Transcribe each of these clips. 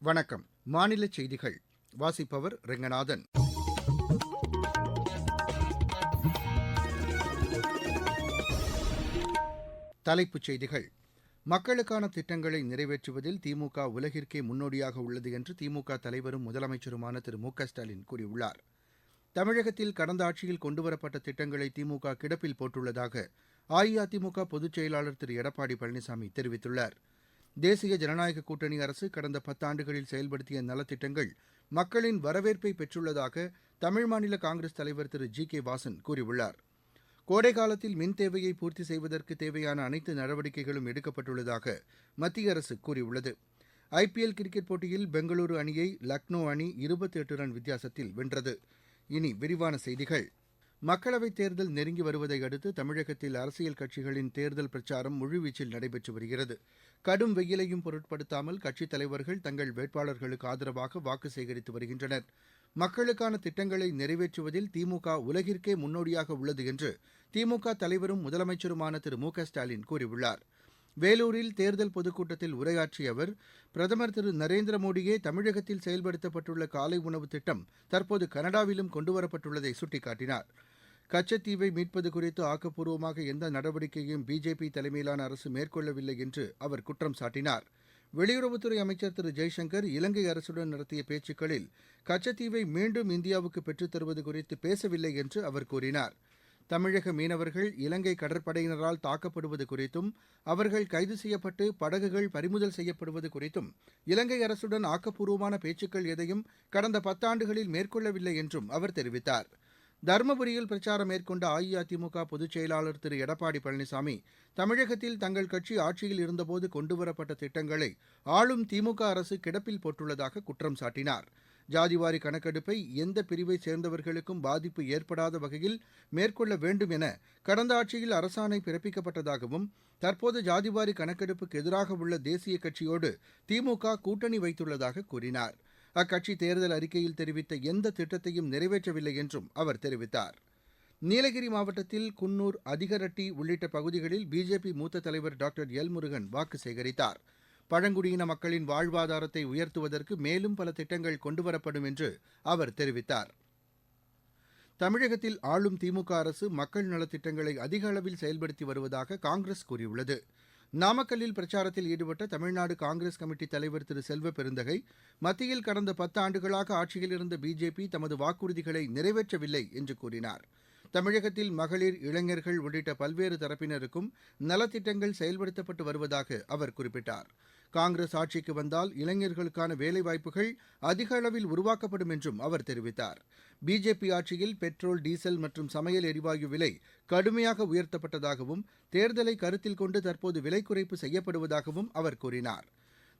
வணக்கம். மாநில செய்திகள் வாசிப்பவர் ரெங்கநாதன். தலைப்புச் செய்திகள். மக்களுக்கான திட்டங்களை நிறைவேற்றுவதில் திமுக உலகிற்கே முன்னோடியாக உள்ளது என்று திமுக தலைவரும் முதலமைச்சருமான திரு மு க ஸ்டாலின் கூறியுள்ளார். தமிழகத்தில் கடந்த ஆட்சியில் கொண்டுவரப்பட்ட திட்டங்களை திமுக கிடப்பில் போட்டுள்ளதாக அஇஅதிமுக பொதுச் செயலாளர் திரு எடப்பாடி பழனிசாமி தெரிவித்துள்ளார். தேசிய ஜனநாயக கூட்டணி அரசு கடந்த 10 ஆண்டுகளில் செயல்படுத்திய நலத்திட்டங்கள் மக்களின் வரவேற்பை பெற்றுள்ளதாக தமிழ் மாநில காங்கிரஸ் தலைவர் திரு ஜி கே வாசன் கூறியுள்ளார். கோடை காலத்தில் மின் தேவையை பூர்த்தி செய்வதற்கு தேவையான அனைத்து நடவடிக்கைகளும் எடுக்கப்பட்டுள்ளதாக மத்திய அரசு கூறியுள்ளது. ஐபிஎல் கிரிக்கெட் போட்டியில் பெங்களூரு அணியை லக்னோ அணி 28 ரன் வித்தியாசத்தில் வென்றது. இனி விரிவான செய்திகள். மக்களவைத் தேர்தல் நெருங்கி வருவதை அடுத்து தமிழகத்தில் அரசியல் கட்சிகளின் தேர்தல் பிரச்சாரம் முழுவீச்சில் நடைபெற்று வருகிறது. கடும் வெயிலையும் பொருட்படுத்தாமல் கட்சித் தலைவர்கள் தங்கள் வேட்பாளர்களுக்கு ஆதரவாக வாக்கு சேகரித்து வருகின்றனர். மக்களுக்கான திட்டங்களை நிறைவேற்றுவதில் திமுக உலகிற்கே முன்னோடியாக உள்ளது என்று திமுக தலைவரும் முதலமைச்சருமான திரு மு க ஸ்டாலின் கூறியுள்ளார். வேலூரில் தேர்தல் பொதுக்கூட்டத்தில் உரையாற்றிய அவர், பிரதமர் திரு நரேந்திர மோடியே தமிழகத்தில் செயல்படுத்தப்பட்டுள்ள காலை உணவு திட்டம் தற்போது கனடாவிலும் கொண்டுவரப்பட்டுள்ளதை சுட்டிக்காட்டினார். கச்சத்தீவை மீட்பது குறித்து ஆக்கப்பூர்வமாக எந்த நடவடிக்கையும் பிஜேபி தலைமையிலான அரசு மேற்கொள்ளவில்லை என்று அவர் குற்றம் சாட்டினார். வெளியுறவுத்துறை அமைச்சர் திரு ஜெய்சங்கர் இலங்கை அரசுடன் நடத்திய பேச்சுக்களில் கச்சத்தீவை மீண்டும் இந்தியாவுக்கு பெற்றுத் தருவது குறித்து பேசவில்லை என்று அவர் கூறினார். தமிழக மீனவர்கள் இலங்கை கடற்படையினரால் தாக்கப்படுவது குறித்தும் அவர்கள் கைது செய்யப்பட்டு படகுகள் பறிமுதல் செய்யப்படுவது குறித்தும் இலங்கை அரசுடன் ஆக்கப்பூர்வமான பேச்சுக்கள் எதையும் கடந்த 10 ஆண்டுகளில் மேற்கொள்ளவில்லை என்றும் அவர் தெரிவித்தார். தருமபுரியில் பிரச்சாரம் மேற்கொண்ட அஇஅதிமுக பொதுச் செயலாளர் திரு எடப்பாடி பழனிசாமி, தமிழகத்தில் தங்கள் கட்சி ஆட்சியில் இருந்தபோது கொண்டுவரப்பட்ட திட்டங்களை ஆளும் திமுக அரசு கிடப்பில் போட்டுள்ளதாக குற்றம் சாட்டினார். ஜாதிவாரி கணக்கெடுப்பை எந்த பிரிவை சேர்ந்தவர்களுக்கும் பாதிப்பு ஏற்படாத வகையில் மேற்கொள்ள வேண்டும் என கடந்த ஆட்சியில் அரசாணை பிறப்பிக்கப்பட்டதாகவும், தற்போது ஜாதிவாரி கணக்கெடுப்புக்கு எதிராக உள்ள தேசிய கட்சியோடு திமுக கூட்டணி வைத்துள்ளதாக கூறினார். அக்கட்சி தேர்தல் அறிக்கையில் தெரிவித்த எந்த திட்டத்தையும் நிறைவேற்றவில்லை என்றும் அவர் தெரிவித்தார். நீலகிரி மாவட்டத்தில் குன்னூர், அதிகரட்டி உள்ளிட்ட பகுதிகளில் பிஜேபி மூத்த தலைவர் டாக்டர் எல் முருகன் வாக்கு சேகரித்தார். பழங்குடியின மக்களின் வாழ்வாதாரத்தை உயர்த்துவதற்கு மேலும் பல திட்டங்கள் கொண்டுவரப்படும் என்று அவர் தெரிவித்தார். தமிழகத்தில் ஆளும் திமுக அரசு மக்கள் நலத்திட்டங்களை அதிக அளவில் செயல்படுத்தி வருவதாக காங்கிரஸ் கூறியுள்ளது. நாமக்கல்லில் பிரச்சாரத்தில் ஈடுபட்ட தமிழ்நாடு காங்கிரஸ் கமிட்டி தலைவர் திரு செல்வ பெருந்தகை, மத்தியில் கடந்த 10 ஆண்டுகளாக ஆட்சியில் இருந்த பிஜேபி தமது வாக்குறுதிகளை நிறைவேற்றவில்லை என்று கூறினார். தமிழகத்தில் மகளிர், இளைஞர்கள் உள்ளிட்ட பல்வேறு தரப்பினருக்கும் நலத்திட்டங்கள் செயல்படுத்தப்பட்டு வருவதாக அவர் குறிப்பிட்டார். காங்கிரஸ் ஆட்சிக்கு வந்தால் இளைஞர்களுக்கான வேலைவாய்ப்புகள் அதிக அளவில் உருவாக்கப்படும் என்றும் அவர் தெரிவித்தார். பிஜேபி ஆட்சியில் பெட்ரோல், டீசல் மற்றும் சமையல் எரிவாயு விலை கடுமையாக உயர்த்தப்பட்டதாகவும், தேர்தலை கருத்தில் கொண்டு தற்போது விலை குறைப்பு செய்யப்படுவதாகவும் அவர் கூறினார்.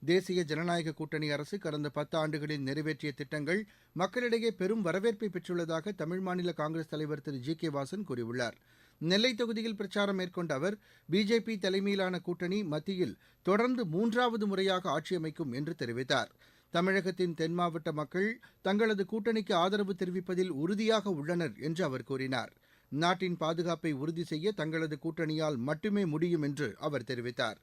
தேசிய ஜனநாயக கூட்டணி அரசு கடந்த 10 ஆண்டுகளில் நிறைவேற்றிய திட்டங்கள் மக்களிடையே பெரும் வரவேற்பை பெற்றுள்ளதாக தமிழ் மாநில காங்கிரஸ் தலைவர் திரு ஜி கே வாசன் கூறியுள்ளார். நெல்லை தொகுதியில் பிரச்சாரம் மேற்கொண்ட அவர், பிஜேபி தலைமையிலான கூட்டணி மத்தியில் தொடர்ந்து 3வது முறையாக ஆட்சி அமைக்கும் என்று தெரிவித்தார். தமிழகத்தின் தென் மாவட்ட மக்கள் தங்களது கூட்டணிக்கு ஆதரவு தெரிவிப்பதில் உறுதியாக உள்ளனர் என்று அவர் கூறினார். நாட்டின் பாதுகாப்பை உறுதி செய்ய தங்களது கூட்டணியால் மட்டுமே முடியும் என்று அவர் தெரிவித்தார்.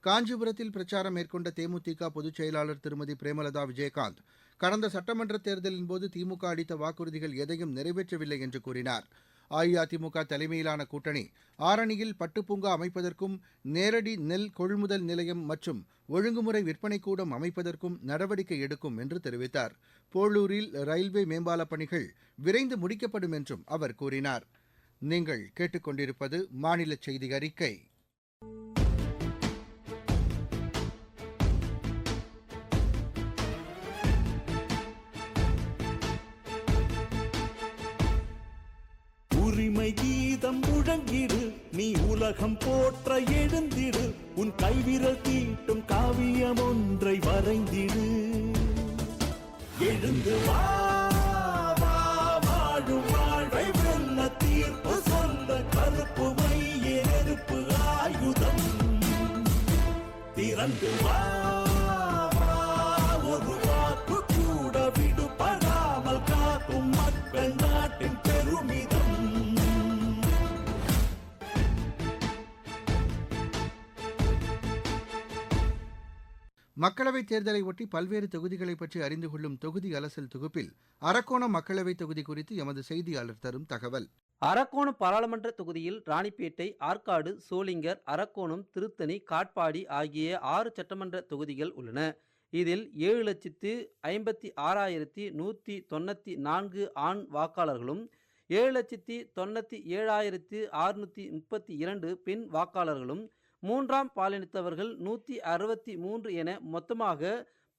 காஞ்சிபுரத்தில் பிரச்சாரம் மேற்கொண்ட தேமுதிக பொதுச் செயலாளர் திருமதி பிரேமலதா விஜயகாந்த், கடந்த சட்டமன்ற தேர்தலின்போது திமுக அளித்த வாக்குறுதிகள் எதையும் நிறைவேற்றவில்லை என்று கூறினார். அஇஅதிமுக தலைமையிலான கூட்டணி ஆரணியில் பட்டுப்பூங்கா அமைப்பதற்கும், நேரடி நெல் கொள்முதல் நிலையம் மற்றும் ஒழுங்குமுறை விற்பனைக் கூடம் அமைப்பதற்கும் நடவடிக்கை எடுக்கும் என்று தெரிவித்தார். போளூரில் ரயில்வே மேம்பாலப் பணிகள் விரைந்து முடிக்கப்படும் என்றும் அவர் கூறினார். நீங்கள் கேட்டுக்கொண்டிருப்பது மாநில செய்தி அறிக்கை. உரிமை கீதம் முழங்கிடு, நீ உலகம் போற்ற எழுந்திடு, உன் கைவிரல் தீட்டும் காவியம் ஒன்றை வரைந்திடு. எழுந்து வா, வா, வாழும் வாழ்வை வெல்ல தீர்ப்பு சொல்ல கருப்பு மைய நெருப்பு ஆயுதம். திறந்து வா, வா, ஒரு வாக்கு கூட விடுபடாமல் காக்கும் மக்கள் நாட்டின் பெருமிதம். மக்களவைத் தேர்தலை ஒட்டி பல்வேறு தொகுதிகளை பற்றி அறிந்து கொள்ளும் தொகுதி அலசல் தொகுப்பில் அரக்கோணம் மக்களவைத் தொகுதி குறித்து எமது செய்தியாளர் தரும் தகவல். அரக்கோணம் பாராளுமன்ற தொகுதியில் ராணிப்பேட்டை, ஆற்காடு, சோளிங்கர், அரக்கோணம், திருத்தணி, காட்பாடி ஆகிய 6 சட்டமன்ற தொகுதிகள் உள்ளன. இதில் 7,56,194 ஆண் வாக்காளர்களும் 7,97,632 பெண் வாக்காளர்களும், மூன்றாம் பாலினத்தவர்கள் 163 என மொத்தமாக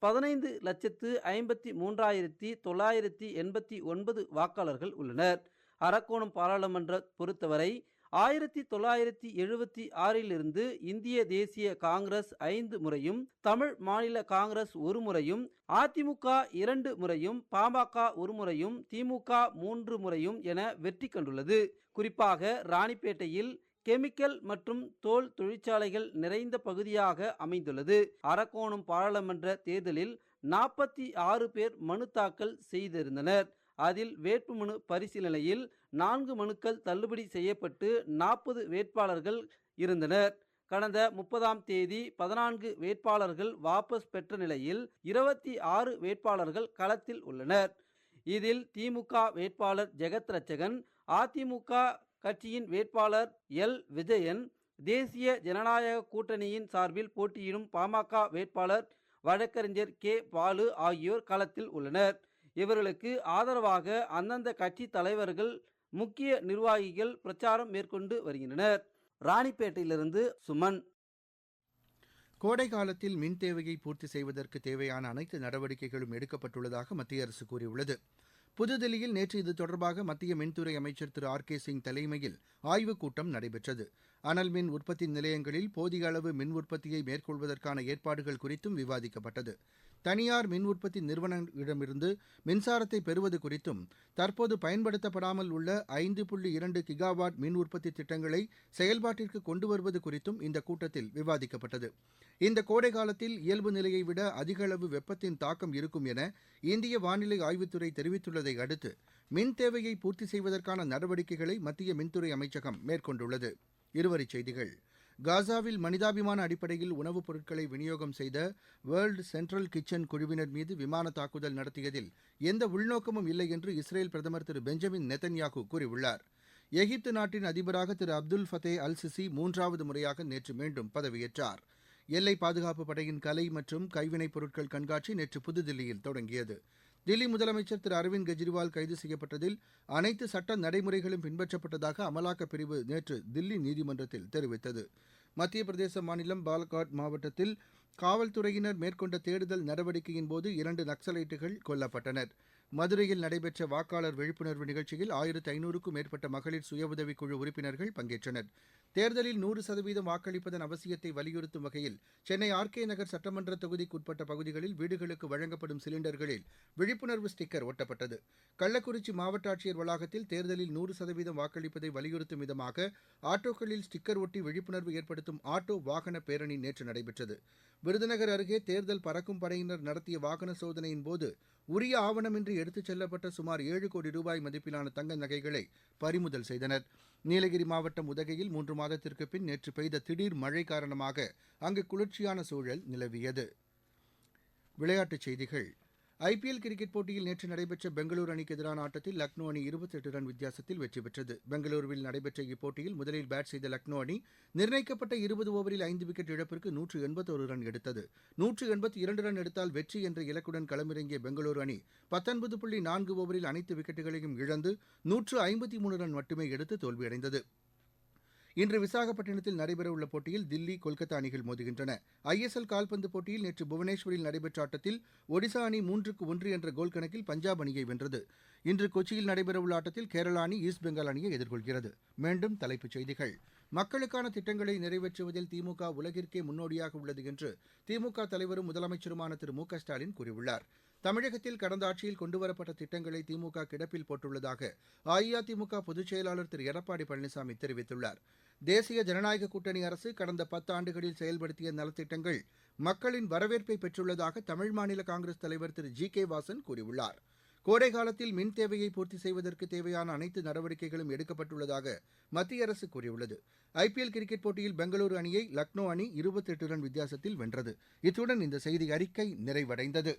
15,53,989 வாக்காளர்கள் உள்ளனர். அரக்கோணம் பாராளுமன்ற பொறுத்தவரை 1976 இந்திய தேசிய காங்கிரஸ் 5 முறையும், தமிழ் மாநில காங்கிரஸ் 1 முறையும், அதிமுக 2 முறையும், பாமக 1 முறையும், திமுக 3 முறையும் என வெற்றி கண்டுள்ளது. குறிப்பாக ராணிப்பேட்டையில் கெமிக்கல் மற்றும் தோல் தொழிற்சாலைகள் நிறைந்த பகுதியாக அமைந்துள்ளது. அரக்கோணம் பாராளுமன்ற தேர்தலில் 46 பேர் மனு தாக்கல் செய்திருந்தனர். அதில் வேட்புமனு பரிசீலனையில் 4 மனுக்கள் தள்ளுபடி செய்யப்பட்டு 40 வேட்பாளர்கள் இருந்தனர். கடந்த 30ஆம் தேதி 14 வேட்பாளர்கள் வாபஸ் பெற்ற நிலையில் 26 வேட்பாளர்கள் களத்தில் உள்ளனர். இதில் திமுக வேட்பாளர் ஜெகத் ரட்சகன், அதிமுக கட்சியின் வேட்பாளர் எல். விஜயன், தேசிய ஜனநாயக கூட்டணியின் சார்பில் போட்டியிடும் பாமக வேட்பாளர் வழக்கறிஞர் கே. பாலு ஆகியோர் களத்தில் உள்ளனர். இவர்களுக்கு ஆதரவாக அந்தந்த கட்சி தலைவர்கள், முக்கிய நிர்வாகிகள் பிரச்சாரம் மேற்கொண்டு வருகின்றனர். ராணிப்பேட்டையிலிருந்து சுமன். கோடை காலத்தில் மின் தேவையை பூர்த்தி செய்வதற்கு தேவையான அனைத்து நடவடிக்கைகளும் எடுக்கப்பட்டுள்ளதாக மத்திய அரசு கூறியுள்ளது. புதுதில்லியில் நேற்று இது தொடர்பாக மத்திய மின்துறை அமைச்சர் திரு ஆர். கே. சிங் தலைமையில் ஆய்வுக் கூட்டம் நடைபெற்றது. அனல் மின் உற்பத்தி நிலையங்களில் போதிய அளவு மின் உற்பத்தியை மேற்கொள்வதற்கான ஏற்பாடுகள் குறித்தும் விவாதிக்கப்பட்டது. தனியார் மின் உற்பத்தி நிறுவனங்களிடமிருந்து மின்சாரத்தை பெறுவது குறித்தும், தற்போது பயன்படுத்தப்படாமல் உள்ள 5.2 கிகாவாட் மின் உற்பத்தி திட்டங்களை செயல்பாட்டிற்கு கொண்டு வருவது குறித்தும் இந்த கூட்டத்தில் விவாதிக்கப்பட்டது. இந்த கோடை காலத்தில் இயல்பு நிலையை விட அதிக அளவு வெப்பத்தின் தாக்கம் இருக்கும் என இந்திய வானிலை ஆய்வுத்துறை தெரிவித்துள்ளதை அடுத்து மின் தேவையை பூர்த்தி செய்வதற்கான நடவடிக்கைகளை மத்திய மின்துறை அமைச்சகம் மேற்கொண்டுள்ளது. இருவரிச் செய்திகள். காசாவில் மனிதாபிமான அடிப்படையில் உணவுப் பொருட்களை விநியோகம் செய்த வேர்ல்டு சென்ட்ரல் கிச்சன் குழுவினர் மீது விமான தாக்குதல் நடத்தியதில் எந்த உள்நோக்கமும் இல்லை என்று இஸ்ரேல் பிரதமர் திரு பெஞ்சமின் நெத்தன்யாகு கூறியுள்ளார். எகிப்து நாட்டின் அதிபராக திரு அப்துல் ஃபதே அல் சிசி 3வது முறையாக நேற்று மீண்டும் பதவியேற்றார். எல்லை பாதுகாப்பு படையின் கலை மற்றும் கைவினைப் பொருட்கள் கண்காட்சி நேற்று புதுதில்லியில் தொடங்கியது. தில்லி முதலமைச்சர் திரு அரவிந்த் கெஜ்ரிவால் கைது செய்யப்பட்டதில் அனைத்து சட்ட நடைமுறைகளும் பின்பற்றப்பட்டதாக அமலாக்கப் பிரிவு நேற்று தில்லி நீதிமன்றத்தில் தெரிவித்தது. மத்திய பிரதேச மாநிலம் பாலகாட் மாவட்டத்தில் காவல்துறையினர் மேற்கொண்ட தேடுதல் நடவடிக்கையின் போது 2 நக்சலைட்டுகள் கொல்லப்பட்டனர். மதுரையில் நடைபெற்ற வாக்காளர் விழிப்புணர்வு நிகழ்ச்சியில் 1500க்கும் மேற்பட்ட மகளிர் சுய உதவிக்குழு உறுப்பினர்கள் பங்கேற்றனர். தேர்தலில் 100% வாக்களிப்பதன் அவசியத்தை வலியுறுத்தும் வகையில் சென்னை ஆர்.கே. நகர் சட்டமன்ற தொகுதிக்குட்பட்ட பகுதிகளில் வீடுகளுக்கு வழங்கப்படும் சிலிண்டர்களில் விழிப்புணர்வு ஸ்டிக்கர் ஒட்டப்பட்டது. கள்ளக்குறிச்சி மாவட்ட ஆட்சியர் வளாகத்தில் தேர்தலில் 100% வாக்களிப்பதை வலியுறுத்தும் விதமாக ஆட்டோக்களில் ஸ்டிக்கர் ஒட்டி விழிப்புணர்வு ஏற்படுத்தும் ஆட்டோ வாகன பேரணி நேற்று நடைபெற்றது. விருதுநகர் அருகே தேர்தல் பறக்கும் படையினர் நடத்திய வாகன சோதனையின் போது உரிய ஆவணமின்றி எடுத்துச் செல்லப்பட்ட சுமார் 7 கோடி ரூபாய் மதிப்பிலான தங்க நகைகளை பறிமுதல் செய்தனர். நீலகிரி மாவட்டம் உதகையில் 3 மாதத்திற்கு பின் நேற்று பெய்த திடீர் மழை காரணமாக அங்கு குளிர்ச்சியான சூழல் நிலவியது. விளையாட்டுச் செய்திகள். ஐபிஎல் கிரிக்கெட் போட்டியில் நேற்று நடைபெற்ற பெங்களூரு அணிக்கு எதிரான ஆட்டத்தில் லக்னோ அணி 28 ரன் வித்தியாசத்தில் வெற்றி பெற்றது. பெங்களூருவில் நடைபெற்ற இப்போட்டியில் முதலில் பேட் செய்த லக்னோ அணி நிர்ணயிக்கப்பட்ட 20 ஓவரில் 5 விக்கெட் இழப்பிற்கு 181 ரன் எடுத்தது. 182 ரன் எடுத்தால் வெற்றி என்ற இலக்குடன் களமிறங்கிய பெங்களூரு அணி 19.4 ஓவரில் அனைத்து விக்கெட்டுகளையும் இழந்து 153 ரன் மட்டுமே எடுத்து தோல்வியடைந்தது. இன்று விசாகப்பட்டினத்தில் நடைபெறவுள்ள போட்டியில் தில்லி, கொல்கத்தா அணிகள் மோதுகின்றன. ஐஎஸ்எல் கால்பந்து போட்டியில் நேற்று புவனேஸ்வரில் நடைபெற்ற ஆட்டத்தில் ஒடிசா அணி 3-1 என்ற கோல் கணக்கில் பஞ்சாப் அணியை வென்றது. இன்று கொச்சியில் நடைபெறவுள்ள ஆட்டத்தில் கேரளா அணி ஈஸ்ட் பெங்கால் அணியை எதிர்கொள்கிறது. மீண்டும் தலைப்புச் செய்திகள். மக்களுக்கான திட்டங்களை நிறைவேற்றுவதில் திமுக உலகிற்கே முன்னோடியாக உள்ளது என்று திமுக தலைவரும் முதலமைச்சருமான திரு மு க ஸ்டாலின் கூறியுள்ளார். தமிழகத்தில் கடந்த ஆட்சியில் கொண்டுவரப்பட்ட திட்டங்களை திமுக கிடப்பில் போட்டுள்ளதாக அஇஅதிமுக பொதுச் செயலாளர் திரு எடப்பாடி பழனிசாமி தெரிவித்துள்ளார். தேசிய ஜனநாயக கூட்டணி அரசு கடந்த 10 ஆண்டுகளில் செயல்படுத்திய நலத்திட்டங்கள் மக்களின் வரவேற்பை பெற்றுள்ளதாக தமிழ் மாநில காங்கிரஸ் தலைவர் திரு ஜி.கே. வாசன் கூறியுள்ளார். கோடை காலத்தில் மின் தேவையை பூர்த்தி செய்வதற்கு தேவையான அனைத்து நடவடிக்கைகளும் எடுக்கப்பட்டுள்ளதாக மத்திய அரசு கூறியுள்ளது. ஐபிஎல் கிரிக்கெட் போட்டியில் பெங்களூரு அணியை லக்னோ அணி 28 ரன் வித்தியாசத்தில் வென்றது. இத்துடன் இந்த செய்தி அறிக்கை நிறைவடைந்தது.